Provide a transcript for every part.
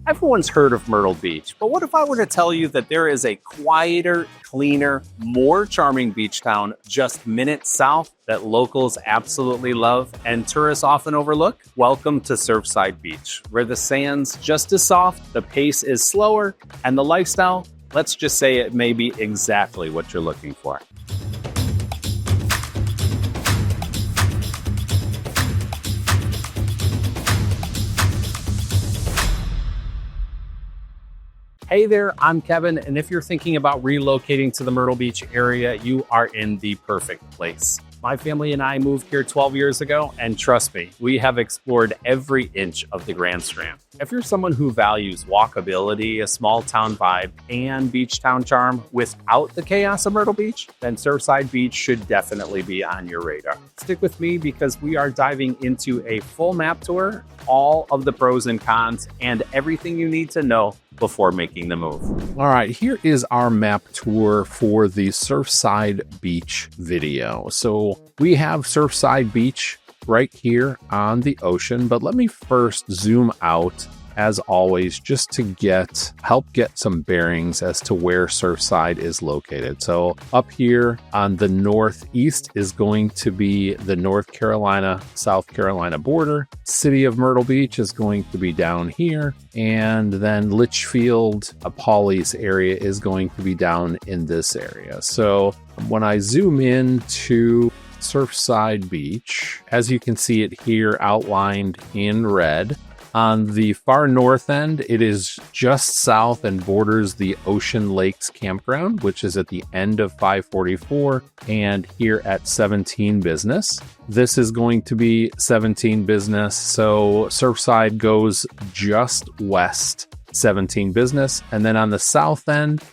Everyone's heard of Myrtle Beach, but what if I were to tell you that there is a quieter, cleaner, more charming beach town just minutes south that locals absolutely love and tourists often overlook? Welcome to Surfside Beach, where the sand's just as soft, the pace is slower, and the lifestyle, let's just say it may be exactly what you're looking for. Hey there, I'm Kevin, and if you're thinking about relocating to the Myrtle Beach area, you are in the perfect place. My family and I moved here 12 years ago, and trust me, we have explored every inch of the Grand Strand. If you're someone who values walkability, a small town vibe, and beach town charm without the chaos of Myrtle Beach, then Surfside Beach should definitely be on your radar. Stick with me because we are diving into a full map tour, all of the pros and cons, and everything you need to know before making the move. All right, here is our map tour for the Surfside Beach video. So we have Surfside Beach right here on the ocean, but let me first zoom out as always, just to help get some bearings as to where Surfside is located. So up here on the northeast is going to be the North Carolina, South Carolina border. City of Myrtle Beach is going to be down here. And then Litchfield, Pawleys area is going to be down in this area. So when I zoom in to Surfside Beach, as you can see it here outlined in red, on the far north end, it is just south and borders the Ocean Lakes Campground, which is at the end of 544 and here at 17 Business. This is going to be 17 Business, so Surfside goes just west 17 Business. And then on the south end,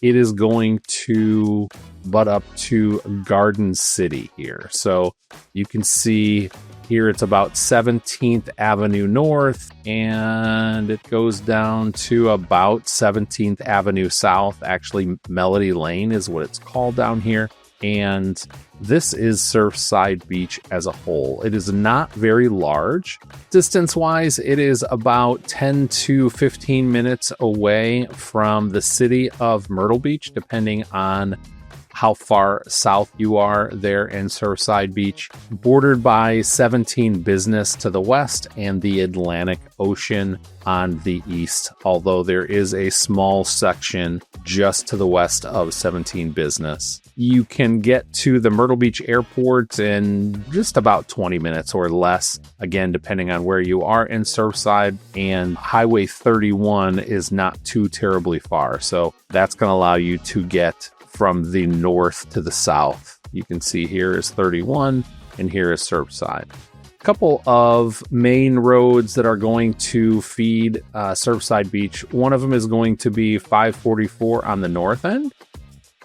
it is going to butt up to Garden City here. So you can see here it's about 17th Avenue North, and it goes down to about 17th Avenue South. Actually, Melody Lane is what it's called down here. And this is Surfside Beach as a whole. It is not very large. Distance-wise, it is about 10 to 15 minutes away from the city of Myrtle Beach, depending on how far south you are there in Surfside Beach, bordered by 17 Business to the west and the Atlantic Ocean on the east, although there is a small section just to the west of 17 Business. You can get to the Myrtle Beach Airport in just about 20 minutes or less, again, depending on where you are in Surfside, and Highway 31 is not too terribly far, so that's going to allow you to get from the north to the south. You can see here is 31 and here is Surfside. A couple of main roads that are going to feed Surfside Beach. One of them is going to be 544 on the north end.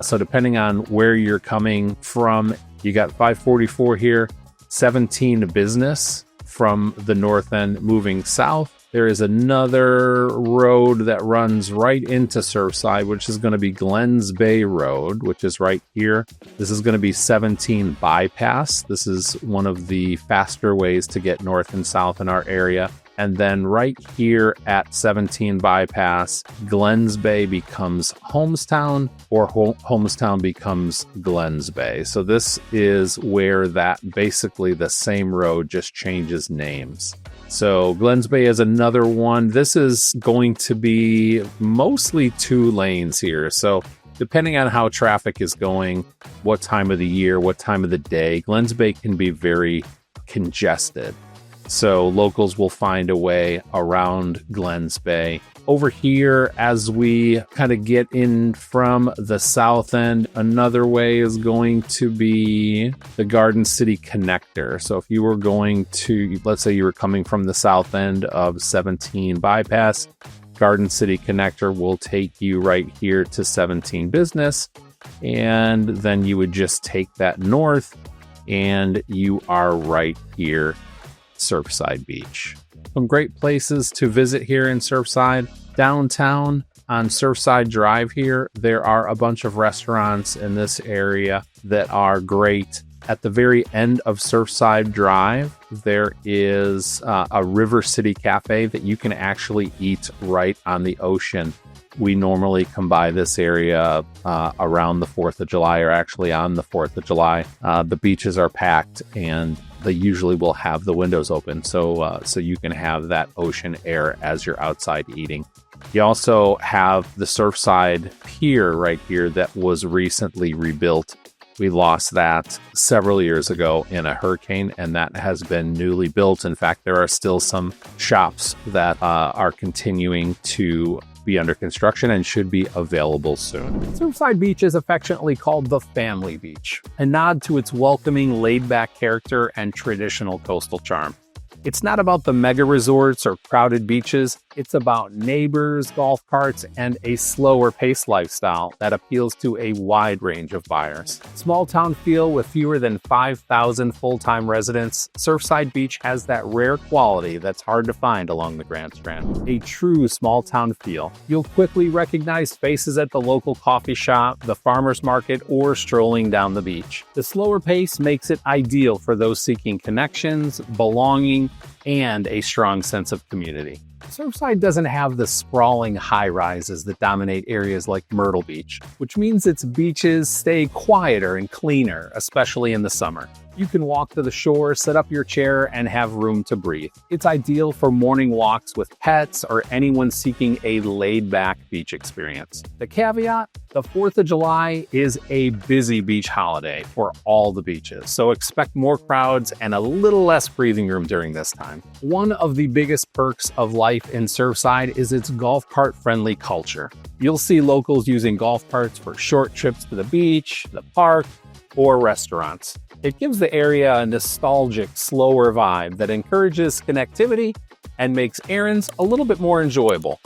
So depending on where you're coming from, you got 544 here, 17 Business from the north end moving south. There is another road that runs right into Surfside, which is going to be Glens Bay Road, which is right here. This is going to be 17 Bypass. This is one of the faster ways to get north and south in our area. And then right here at 17 Bypass, Glens Bay becomes Homestown, or Homestown becomes Glens Bay. So this is where that basically the same road just changes names. So Glens Bay is another one. This is going to be mostly 2 lanes here. So depending on how traffic is going, what time of the year, what time of the day, Glens Bay can be very congested. So locals will find a way around Glens Bay. Over here, as we kind of get in from the south end, another way is going to be the Garden City Connector. So if you were going to, let's say you were coming from the south end of 17 Bypass, Garden City Connector will take you right here to 17 Business. And then you would just take that north and you are right here, Surfside Beach. Some great places to visit here in Surfside. Downtown on Surfside Drive here, there are a bunch of restaurants in this area that are great. At the very end of Surfside Drive, there is a River City Cafe that you can actually eat right on the ocean. We normally come by this area around the 4th of July, or actually on the 4th of July. The beaches are packed and they usually will have the windows open so you can have that ocean air as you're outside eating. You also have the Surfside Pier right here that was recently rebuilt. We lost that several years ago in a hurricane, and that has been newly built. In fact, there are still some shops that are continuing to be under construction and should be available soon. Surfside Beach is affectionately called the Family Beach, a nod to its welcoming, laid-back character and traditional coastal charm. It's not about the mega resorts or crowded beaches. It's about neighbors, golf carts, and a slower paced lifestyle that appeals to a wide range of buyers. Small town feel with fewer than 5,000 full-time residents, Surfside Beach has that rare quality that's hard to find along the Grand Strand. A true small town feel. You'll quickly recognize faces at the local coffee shop, the farmer's market, or strolling down the beach. The slower pace makes it ideal for those seeking connections, belonging, and a strong sense of community. Surfside doesn't have the sprawling high-rises that dominate areas like Myrtle Beach, which means its beaches stay quieter and cleaner, especially in the summer. You can walk to the shore, set up your chair, and have room to breathe. It's ideal for morning walks with pets or anyone seeking a laid-back beach experience. The caveat? The 4th of July is a busy beach holiday for all the beaches, so expect more crowds and a little less breathing room during this time. One of the biggest perks of life in Surfside is its golf cart-friendly culture. You'll see locals using golf carts for short trips to the beach, the park, or restaurants. It gives the area a nostalgic, slower vibe that encourages connectivity and makes errands a little bit more enjoyable.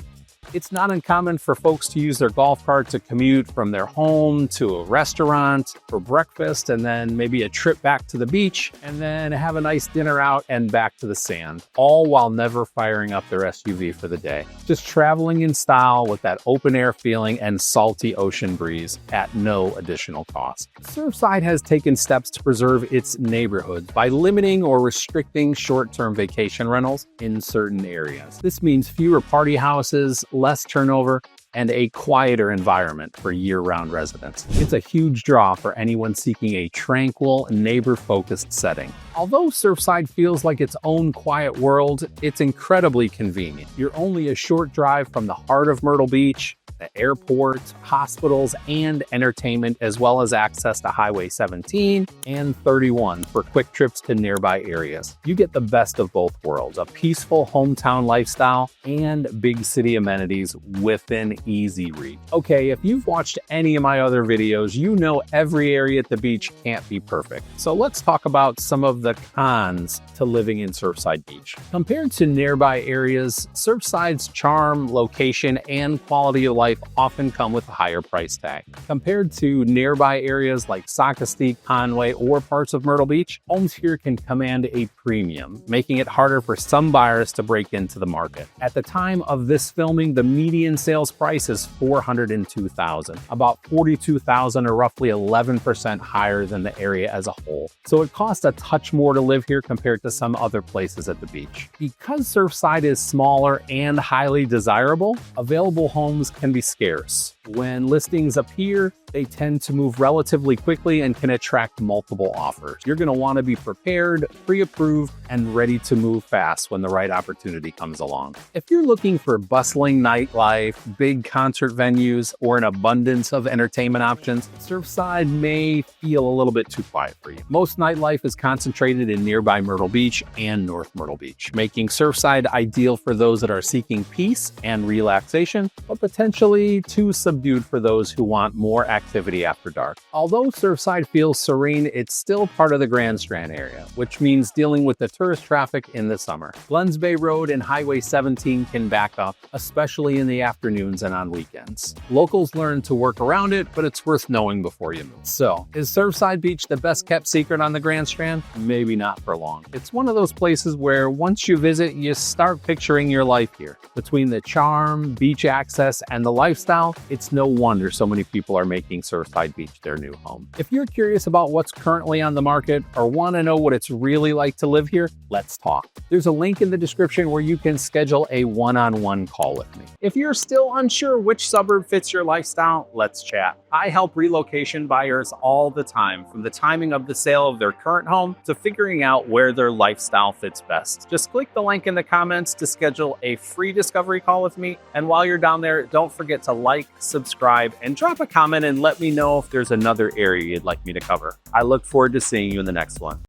It's not uncommon for folks to use their golf cart to commute from their home to a restaurant for breakfast, and then maybe a trip back to the beach, and then have a nice dinner out and back to the sand, all while never firing up their SUV for the day. Just traveling in style with that open air feeling and salty ocean breeze at no additional cost. Surfside has taken steps to preserve its neighborhoods by limiting or restricting short-term vacation rentals in certain areas. This means fewer party houses, less turnover, and a quieter environment for year-round residents. It's a huge draw for anyone seeking a tranquil, neighbor-focused setting. Although Surfside feels like its own quiet world, it's incredibly convenient. You're only a short drive from the heart of Myrtle Beach, the airport, hospitals, and entertainment, as well as access to Highway 17 and 31 for quick trips to nearby areas. You get the best of both worlds, a peaceful hometown lifestyle and big city amenities within easy reach. Okay, if you've watched any of my other videos, you know every area at the beach can't be perfect. So let's talk about some of the cons to living in Surfside Beach. Compared to nearby areas, Surfside's charm, location, and quality of life often come with a higher price tag. Compared to nearby areas like Socastee, Conway, or parts of Myrtle Beach, homes here can command a premium, making it harder for some buyers to break into the market. At the time of this filming, the median sales price is $402,000, about $42,000 or roughly 11% higher than the area as a whole. So it costs a touch more to live here compared to some other places at the beach. Because Surfside is smaller and highly desirable, available homes can be scarce. When listings appear, they tend to move relatively quickly and can attract multiple offers. You're going to want to be prepared, pre-approved, and ready to move fast when the right opportunity comes along. If you're looking for bustling nightlife, big concert venues, or an abundance of entertainment options, Surfside may feel a little bit too quiet for you. Most nightlife is concentrated in nearby Myrtle Beach and North Myrtle Beach, making Surfside ideal for those that are seeking peace and relaxation, but potentially too subdued for those who want more activity after dark. Although Surfside feels serene, it's still part of the Grand Strand area, which means dealing with the tourist traffic in the summer. Glens Bay Road and Highway 17 can back up, especially in the afternoons and on weekends. Locals learn to work around it, but it's worth knowing before you move. So, is Surfside Beach the best kept secret on the Grand Strand? Maybe not for long. It's one of those places where once you visit, you start picturing your life here. Between the charm, beach access, and the lifestyle, it's no wonder so many people are making making Surfside Beach their new home. If you're curious about what's currently on the market or want to know what it's really like to live here, let's talk. There's a link in the description where you can schedule a one-on-one call with me. If you're still unsure which suburb fits your lifestyle, let's chat. I help relocation buyers all the time, from the timing of the sale of their current home to figuring out where their lifestyle fits best. Just click the link in the comments to schedule a free discovery call with me. And while you're down there, don't forget to like, subscribe, and drop a comment and let me know if there's another area you'd like me to cover. I look forward to seeing you in the next one.